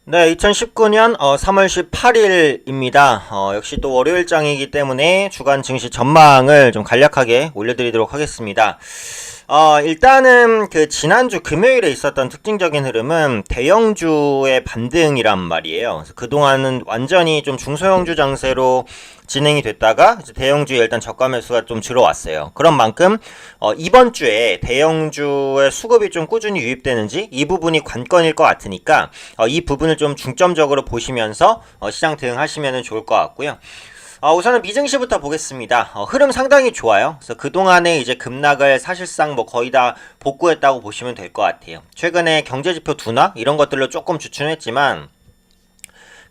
네, 2019년 3월 18일입니다. 역시 또 월요일장이기 때문에 주간 증시 전망을 좀 간략하게 올려드리도록 하겠습니다. 일단은 그 지난주 금요일에 있었던 특징적인 흐름은 대형주의 반등이란 말이에요. 그래서 그동안은 완전히 좀 중소형주 장세로 진행이 됐다가 이제 대형주에 일단 저가 매수가 좀 들어왔어요. 그런 만큼 이번 주에 대형주의 수급이 좀 꾸준히 유입되는지 이 부분이 관건일 것 같으니까 이 부분을 좀 중점적으로 보시면서 시장 대응하시면 좋을 것 같고요. 우선은 미증시부터 보겠습니다. 흐름 상당히 좋아요. 그래서 그동안에 이제 급락을 사실상 뭐 거의 다 복구했다고 보시면 될 것 같아요. 최근에 경제지표 둔화 이런 것들로 조금 주춤했지만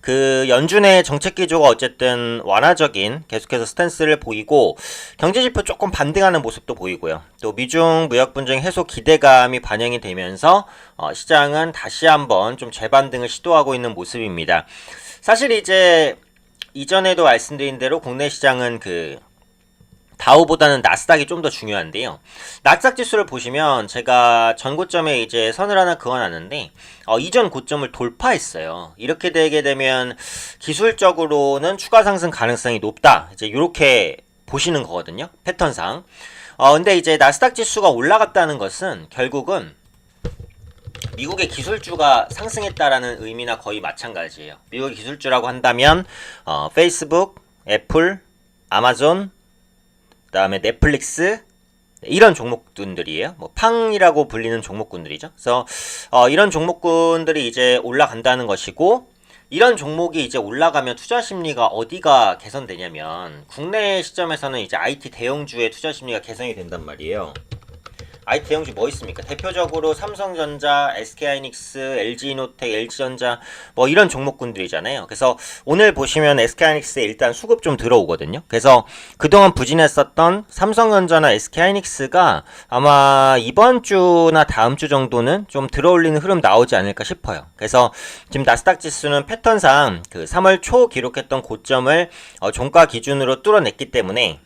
그 연준의 정책 기조가 어쨌든 완화적인 계속해서 스탠스를 보이고 경제지표 조금 반등하는 모습도 보이고요. 또 미중 무역 분쟁 해소 기대감이 반영이 되면서 시장은 다시 한번 좀 재반등을 시도하고 있는 모습입니다. 사실 이제 이전에도 말씀드린 대로 국내 시장은 그 다우보다는 나스닥이 좀 더 중요한데요. 나스닥 지수를 보시면 제가 전 고점에 이제 선을 하나 그어놨는데 이전 고점을 돌파했어요. 이렇게 되게 되면 기술적으로는 추가 상승 가능성이 높다. 이제 이렇게 보시는 거거든요. 패턴상. 근데 이제 나스닥 지수가 올라갔다는 것은 결국은 미국의 기술주가 상승했다라는 의미나 거의 마찬가지예요. 미국의 기술주라고 한다면 페이스북, 애플, 아마존, 그 다음에 넷플릭스 이런 종목군들이에요. 뭐 팡이라고 불리는 종목군들이죠. 그래서 이런 종목군들이 이제 올라간다는 것이고 이런 종목이 이제 올라가면 투자 심리가 어디가 개선되냐면 국내 시점에서는 이제 IT 대형주의 투자 심리가 개선이 된단 말이에요. IT 대형주 뭐 있습니까? 대표적으로 삼성전자, SK하이닉스, LG이노텍, LG전자 뭐 이런 종목군들이잖아요. 그래서 오늘 보시면 SK하이닉스에 일단 수급 좀 들어오거든요. 그래서 그동안 부진했었던 삼성전자나 SK하이닉스가 아마 이번 주나 다음 주 정도는 좀 들어올리는 흐름 나오지 않을까 싶어요. 그래서 지금 나스닥 지수는 패턴상 그 3월 초 기록했던 고점을 종가 기준으로 뚫어냈기 때문에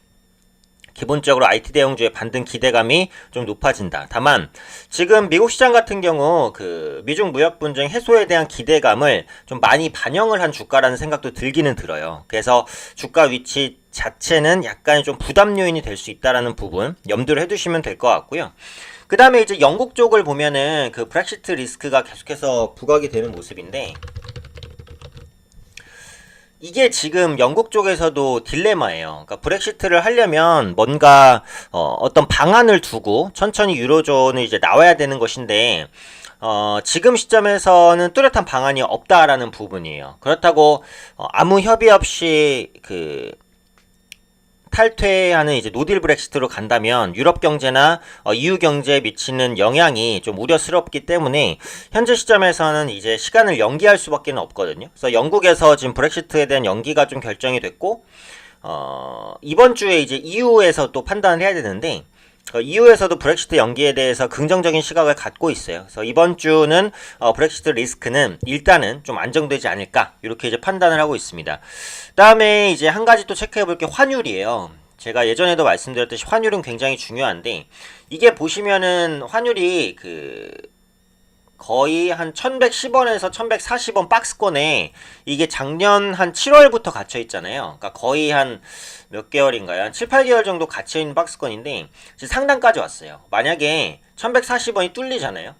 기본적으로 IT 대형주의 반등 기대감이 좀 높아진다. 다만 지금 미국 시장 같은 경우 그 미중 무역 분쟁 해소에 대한 기대감을 좀 많이 반영을 한 주가라는 생각도 들기는 들어요. 그래서 주가 위치 자체는 약간 좀 부담 요인이 될 수 있다라는 부분 염두를 해두시면 될 것 같고요. 그 다음에 이제 영국 쪽을 보면은 그 브렉시트 리스크가 계속해서 부각이 되는 모습인데 이게 지금 영국 쪽에서도 딜레마예요. 그러니까 브렉시트를 하려면 뭔가 어떤 방안을 두고 천천히 유로존을 이제 나와야 되는 것인데 지금 시점에서는 뚜렷한 방안이 없다라는 부분이에요. 그렇다고 아무 협의 없이 그 탈퇴하는 이제 노딜 브렉시트로 간다면 유럽 경제나 EU 경제에 미치는 영향이 좀 우려스럽기 때문에 현재 시점에서는 이제 시간을 연기할 수밖에 없거든요. 그래서 영국에서 지금 브렉시트에 대한 연기가 좀 결정이 됐고 이번 주에 이제 EU에서 또 판단을 해야 되는데 EU에서도 브렉시트 연기에 대해서 긍정적인 시각을 갖고 있어요. 그래서 이번 주는 브렉시트 리스크는 일단은 좀 안정되지 않을까 이렇게 이제 판단을 하고 있습니다. 다음에 이제 한 가지 또 체크해 볼 게 환율이에요. 제가 예전에도 말씀드렸듯이 환율은 굉장히 중요한데 이게 보시면은 환율이 그 거의 한 1110원에서 1140원 박스권에 이게 작년 한 7월부터 갇혀 있잖아요. 그러니까 거의 한 몇 개월인가요? 한 7, 8개월 정도 갇혀 있는 박스권인데 지금 상단까지 왔어요. 만약에 1140원이 뚫리잖아요.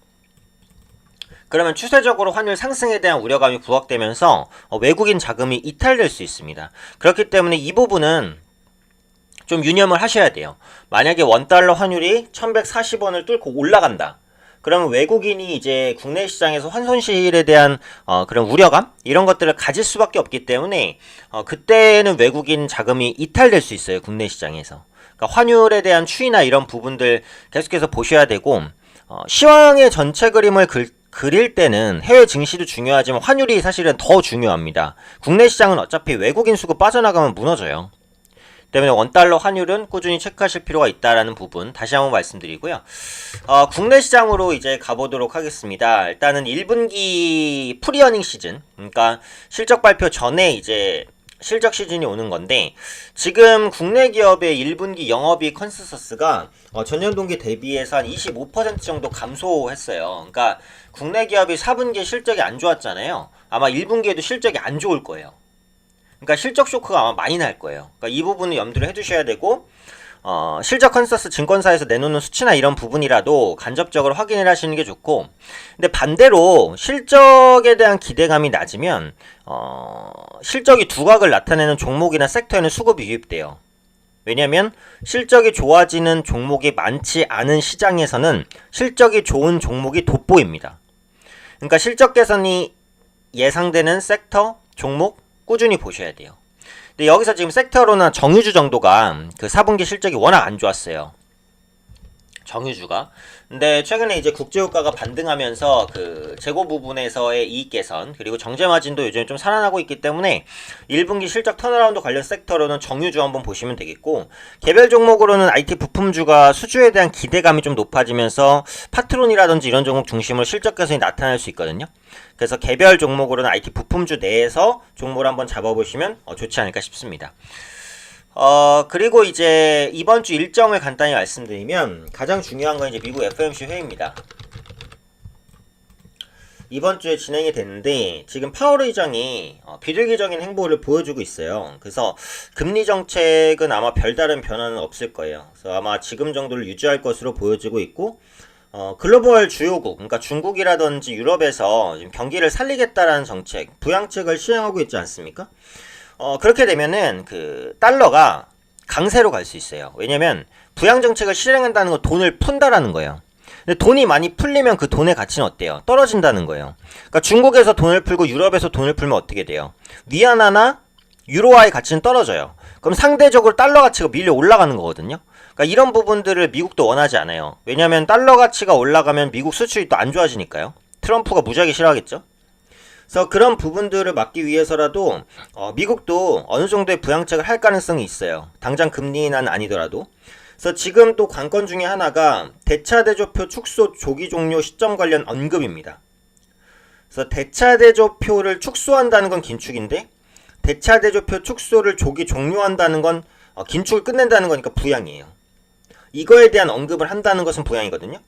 그러면 추세적으로 환율 상승에 대한 우려감이 부각되면서 외국인 자금이 이탈될 수 있습니다. 그렇기 때문에 이 부분은 좀 유념을 하셔야 돼요. 만약에 원달러 환율이 1140원을 뚫고 올라간다. 그러면 외국인이 이제 국내 시장에서 환손실에 대한 그런 우려감 이런 것들을 가질 수밖에 없기 때문에 그때는 외국인 자금이 이탈될 수 있어요. 국내 시장에서. 그러니까 환율에 대한 추이나 이런 부분들 계속해서 보셔야 되고 시황의 전체 그림을 그릴 때는 해외 증시도 중요하지만 환율이 사실은 더 중요합니다. 국내 시장은 어차피 외국인 수급 빠져나가면 무너져요. 때문에 원달러 환율은 꾸준히 체크하실 필요가 있다라는 부분 다시 한번 말씀드리고요. 국내 시장으로 이제 가보도록 하겠습니다. 일단은 1분기 프리어닝 시즌, 그러니까 실적 발표 전에 이제 실적 시즌이 오는 건데 지금 국내 기업의 1분기 영업이익 컨센서스가 전년 동기 대비해서 한 25% 정도 감소했어요. 그러니까 국내 기업이 4분기에 실적이 안 좋았잖아요. 아마 1분기에도 실적이 안 좋을 거예요. 그러니까 실적 쇼크가 아마 많이 날 거예요. 그러니까 이 부분을 염두를 해두셔야 되고, 실적 컨센서스 증권사에서 내놓는 수치나 이런 부분이라도 간접적으로 확인을 하시는 게 좋고, 근데 반대로 실적에 대한 기대감이 낮으면 실적이 두각을 나타내는 종목이나 섹터에는 수급이 유입돼요. 왜냐면 실적이 좋아지는 종목이 많지 않은 시장에서는 실적이 좋은 종목이 돋보입니다. 그러니까 실적 개선이 예상되는 섹터, 종목 꾸준히 보셔야 돼요. 근데 여기서 지금 섹터로나 정유주 정도가 그 4분기 실적이 워낙 안 좋았어요. 정유주가. 근데 최근에 이제 국제유가가 반등하면서 그 재고 부분에서의 이익 개선, 그리고 정제 마진도 요즘에 좀 살아나고 있기 때문에 1분기 실적 턴어라운드 관련 섹터로는 정유주 한번 보시면 되겠고, 개별 종목으로는 IT 부품주가 수주에 대한 기대감이 좀 높아지면서 파트론이라든지 이런 종목 중심으로 실적 개선이 나타날 수 있거든요. 그래서 개별 종목으로는 IT 부품주 내에서 종목을 한번 잡아보시면 좋지 않을까 싶습니다. 그리고 이제 이번 주 일정을 간단히 말씀드리면, 가장 중요한 건 이제 미국 FOMC 회의입니다. 이번 주에 진행이 됐는데, 지금 파월 의장이 비둘기적인 행보를 보여주고 있어요. 그래서 금리 정책은 아마 별다른 변화는 없을 거예요. 그래서 아마 지금 정도를 유지할 것으로 보여지고 있고, 글로벌 주요국, 그러니까 중국이라든지 유럽에서 지금 경기를 살리겠다라는 정책, 부양책을 시행하고 있지 않습니까? 그렇게 되면은 그 달러가 강세로 갈 수 있어요. 왜냐면 부양 정책을 실행한다는 건 돈을 푼다라는 거예요. 근데 돈이 많이 풀리면 그 돈의 가치는 어때요? 떨어진다는 거예요. 그러니까 중국에서 돈을 풀고 유럽에서 돈을 풀면 어떻게 돼요? 위안화나 유로화의 가치는 떨어져요. 그럼 상대적으로 달러 가치가 밀려 올라가는 거거든요. 그러니까 이런 부분들을 미국도 원하지 않아요. 왜냐면 달러 가치가 올라가면 미국 수출이 또 안 좋아지니까요. 트럼프가 무지하게 싫어하겠죠. 그래서 그런 부분들을 막기 위해서라도 미국도 어느 정도의 부양책을 할 가능성이 있어요. 당장 금리 인하는 아니더라도. 그래서 지금 또 관건 중에 하나가 대차대조표 축소 조기 종료 시점 관련 언급입니다. 그래서 대차대조표를 축소한다는 건 긴축인데, 대차대조표 축소를 조기 종료한다는 건 긴축을 끝낸다는 거니까 부양이에요. 이거에 대한 언급을 한다는 것은 부양이거든요.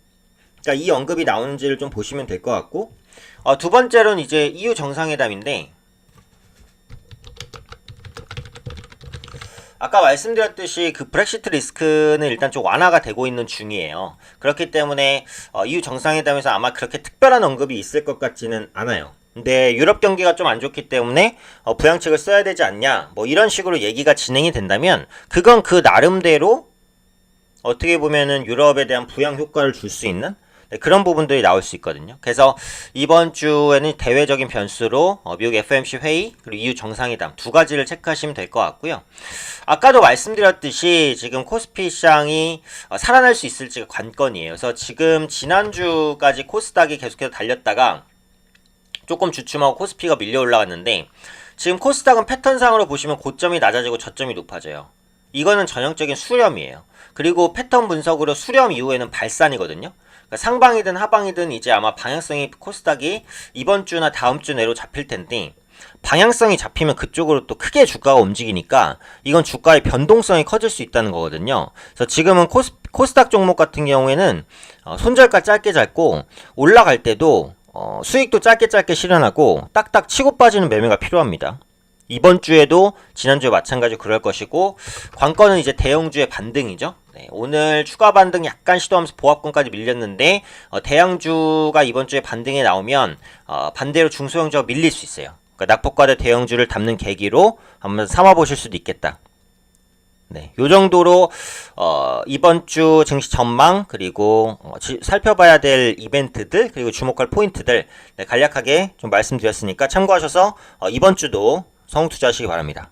그러니까 이 언급이 나오는지를 좀 보시면 될 것 같고, 두 번째로는 이제 EU 정상회담인데, 아까 말씀드렸듯이 그 브렉시트 리스크는 일단 좀 완화가 되고 있는 중이에요. 그렇기 때문에 EU 정상회담에서 아마 그렇게 특별한 언급이 있을 것 같지는 않아요. 근데 유럽 경기가 좀 안 좋기 때문에 부양책을 써야 되지 않냐, 뭐 이런 식으로 얘기가 진행이 된다면 그건 그 나름대로 어떻게 보면은 유럽에 대한 부양 효과를 줄 수 있는 그런 부분들이 나올 수 있거든요. 그래서 이번 주에는 대외적인 변수로 미국 FOMC 회의, 그리고 EU 정상회담 두 가지를 체크하시면 될 것 같고요. 아까도 말씀드렸듯이 지금 코스피 시장이 살아날 수 있을지가 관건이에요. 그래서 지금 지난주까지 코스닥이 계속해서 달렸다가 조금 주춤하고 코스피가 밀려 올라갔는데, 지금 코스닥은 패턴상으로 보시면 고점이 낮아지고 저점이 높아져요. 이거는 전형적인 수렴이에요. 그리고 패턴 분석으로 수렴 이후에는 발산이거든요. 그러니까 상방이든 하방이든 이제 아마 방향성이 코스닥이 이번 주나 다음 주 내로 잡힐 텐데, 방향성이 잡히면 그쪽으로 또 크게 주가가 움직이니까 이건 주가의 변동성이 커질 수 있다는 거거든요. 그래서 지금은 코스닥 종목 같은 경우에는 손절가 짧게 잡고 올라갈 때도 수익도 짧게 실현하고 딱딱 치고 빠지는 매매가 필요합니다. 이번 주에도 지난주에 마찬가지로 그럴 것이고, 관건은 이제 대형주의 반등이죠. 네, 오늘 추가 반등 약간 시도하면서 보합권까지 밀렸는데 대형주가 이번 주에 반등에 나오면 반대로 중소형주가 밀릴 수 있어요. 그러니까 낙폭과대 대형주를 담는 계기로 한번 삼아보실 수도 있겠다. 네, 요 정도로 이번 주 증시 전망, 그리고 살펴봐야 될 이벤트들, 그리고 주목할 포인트들 간략하게 좀 말씀드렸으니까 참고하셔서 이번 주도 성투자하시기 바랍니다.